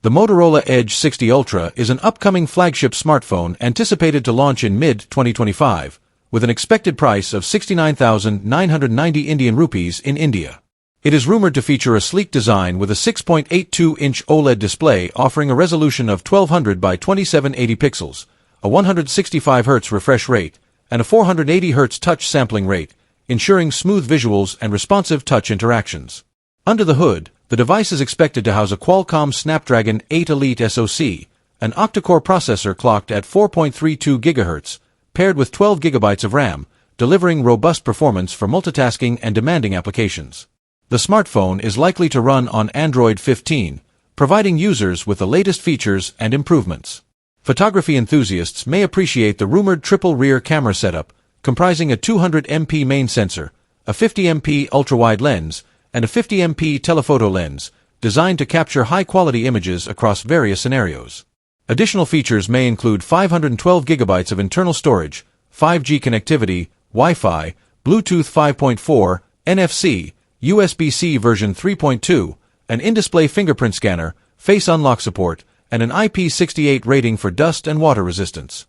The Motorola Edge 60 Ultra is an upcoming flagship smartphone anticipated to launch in mid-2025, with an expected price of 69,990 Indian rupees in India. It is rumored to feature a sleek design with a 6.82-inch OLED display offering a resolution of 1200 by 2780 pixels, a 165 Hz refresh rate, and a 480 Hz touch sampling rate, ensuring smooth visuals and responsive touch interactions. Under the hood, the device is expected to house a Qualcomm Snapdragon 8 Elite SoC, an octa-core processor clocked at 4.32 GHz, paired with 12 GB of RAM, delivering robust performance for multitasking and demanding applications. The smartphone is likely to run on Android 15, providing users with the latest features and improvements. Photography enthusiasts may appreciate the rumored triple rear camera setup, comprising a 200MP main sensor, a 50MP ultra-wide lens, and a 50MP telephoto lens, designed to capture high-quality images across various scenarios. Additional features may include 512 GB of internal storage, 5G connectivity, Wi-Fi, Bluetooth 5.4, NFC, USB-C version 3.2, an in-display fingerprint scanner, face unlock support, and an IP68 rating for dust and water resistance.